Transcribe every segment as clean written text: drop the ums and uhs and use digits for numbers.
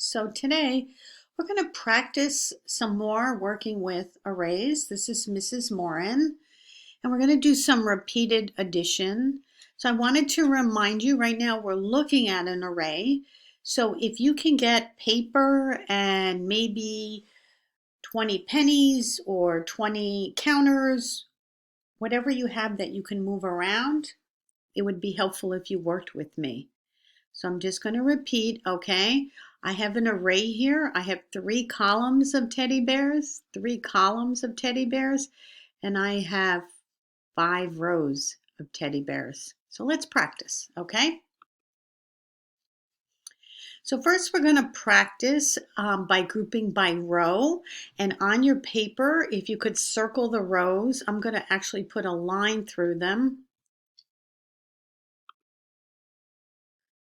So today we're going to practice some more working with arrays. This is Mrs. Morin, and we're going to do some repeated addition. So I wanted to remind you right now we're looking at an array. So if you can get paper and maybe 20 pennies or 20 counters, whatever you have that you can move around, it would be helpful if you worked with me. So I'm just going to repeat, okay? I have an array here. I have 3 columns of teddy bears, and I have 5 rows of teddy bears. So let's practice, okay? So first we're going to practice by grouping by row. And on your paper, if you could circle the rows, I'm going to actually put a line through them.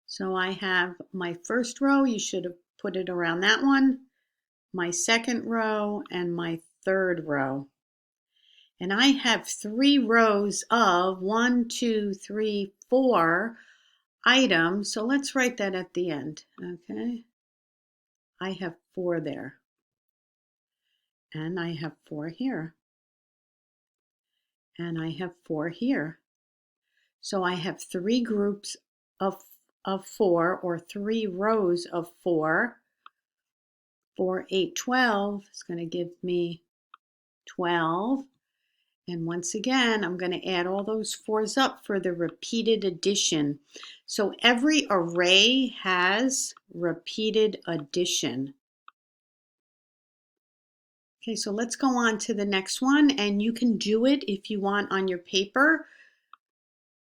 So I have my first row, you should have put it around that one, my second row, and my third row. And I have 3 rows of 1, 2, 3, 4 items. So let's write that at the end, okay? I have 4 there. And I have 4 here. And I have 4 here. So I have 3 groups of 4, or 3 rows of 4. 4, 8, 12 is going to give me 12. And once again, I'm going to add all those 4s up for the repeated addition. So every array has repeated addition. Okay, so let's go on to the next one, and you can do it if you want on your paper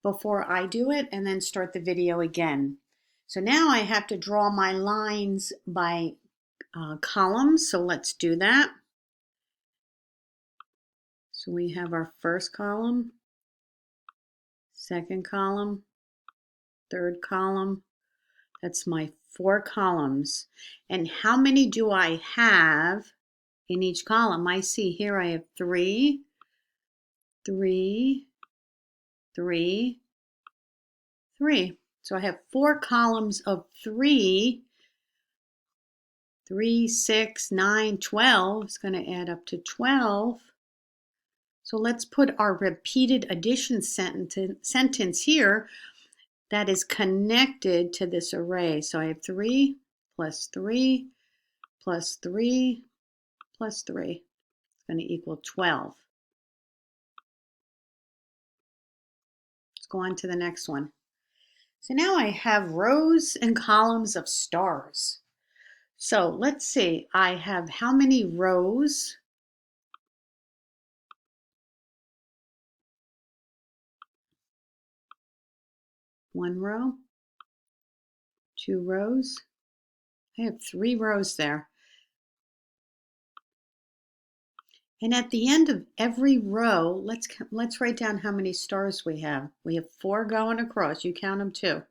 before I do it, and then start the video again. So now I have to draw my lines by columns, so let's do that. So we have our first column, second column, third column. That's my 4 columns. And how many do I have in each column? I see here I have 3, 3, 3, 3. So I have 4 columns of 3. 3, 6, 9, 12 is going to add up to 12. So let's put our repeated addition sentence here that is connected to this array. So I have 3 plus 3 plus 3 plus 3. It's going to equal 12. Let's go on to the next one. So now I have rows and columns of stars. So let's see, I have how many rows? One row, 2 rows. I have 3 rows there. And at the end of every row, let's write down how many stars we have. We have 4 going across. You count them too.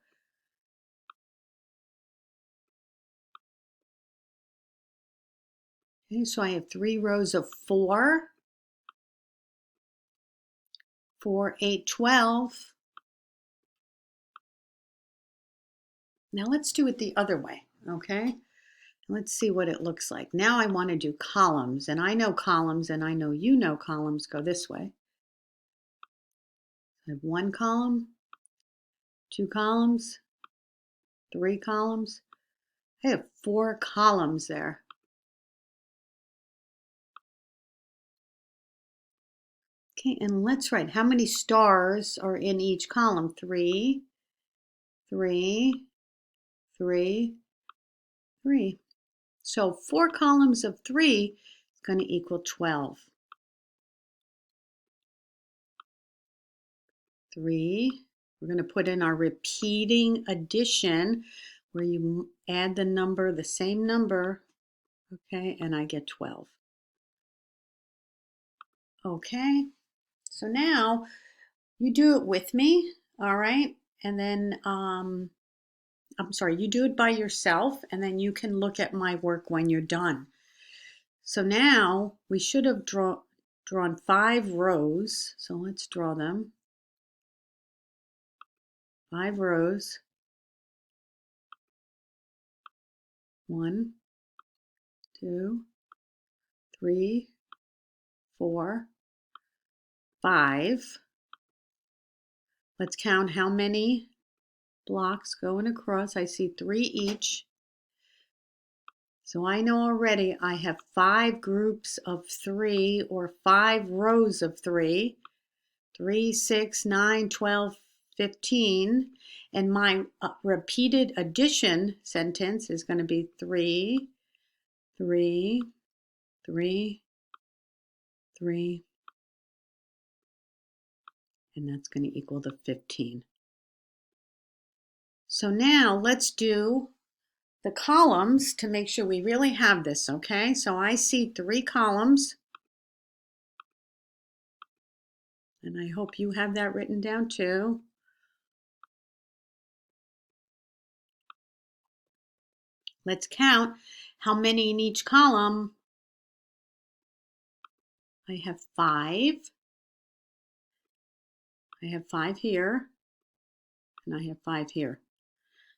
Okay, so I have 3 rows of 4. 4, 8, 12. Now let's do it the other way, okay? Let's see what it looks like. Now I want to do columns, and I know columns, and I know you know columns go this way. I have 1 column, 2 columns, 3 columns. I have 4 columns there. Okay, and let's write how many stars are in each column. 3, 3, 3, 3. So 4 columns of 3 is going to equal 12. 3. We're going to put in our repeating addition where you add the number, the same number, okay, and I get 12. Okay, so now you do it with me, all right, and then you do it by yourself, and then you can look at my work when you're done. So now we should have drawn 5 rows, so let's draw them. 5 rows. 1, 2, 3, 4, 5. Let's count how many blocks going across. I see 3 each. So I know already I have 5 groups of 3 or 5 rows of 3. 3, 6, 9, 12, 15. And my repeated addition sentence is going to be 3, 3, 3, 3. And that's going to equal the 15. So now let's do the columns to make sure we really have this, okay? So I see 3 columns. And I hope you have that written down too. Let's count how many in each column. I have 5. I have 5 here. And I have 5 here.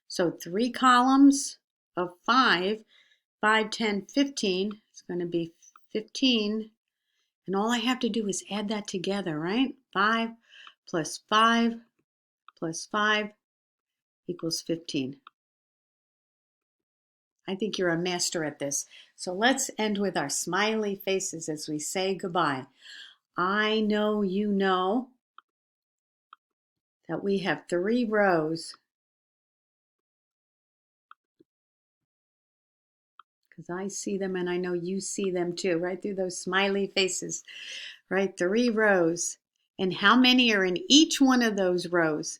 So 3 columns of 5, 5, 10, 15. It's going to be 15. And all I have to do is add that together, right? 5 plus 5 plus 5 equals 15. I think you're a master at this. So let's end with our smiley faces as we say goodbye. I know you know that we have 3 rows because I see them and I know you see them too, right through those smiley faces, right? 3 rows. And how many are in each one of those rows?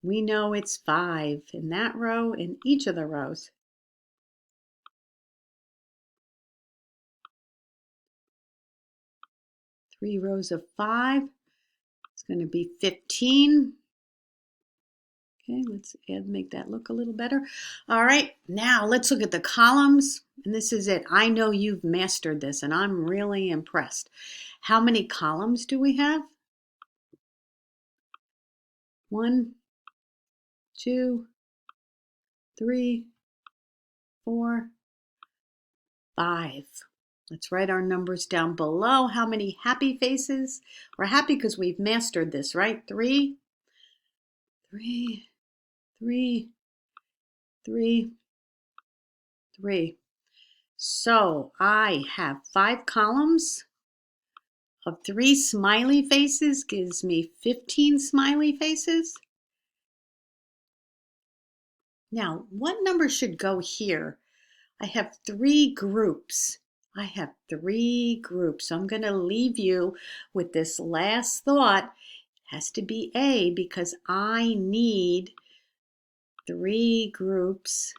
We know it's 5 in that row, in each of the rows. 3 rows of 5. It's going to be 15. Okay, let's make that look a little better. All right, now let's look at the columns. And this is it. I know you've mastered this, and I'm really impressed. How many columns do we have? 1, 2, 3, 4, 5. Let's write our numbers down below. How many happy faces? We're happy because we've mastered this, right? 3, 3, 3, 3, 3. So I have 5 columns of 3 smiley faces gives me 15 smiley faces. Now, what number should go here? I have 3 groups. I have 3 groups. So I'm going to leave you with this last thought. It has to be A because I need 3 groups.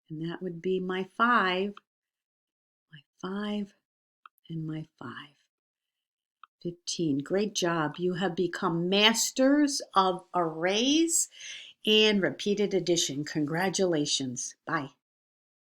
And that would be my 5, and my 5. 15. Great job. You have become masters of arrays and repeated addition. Congratulations. Bye.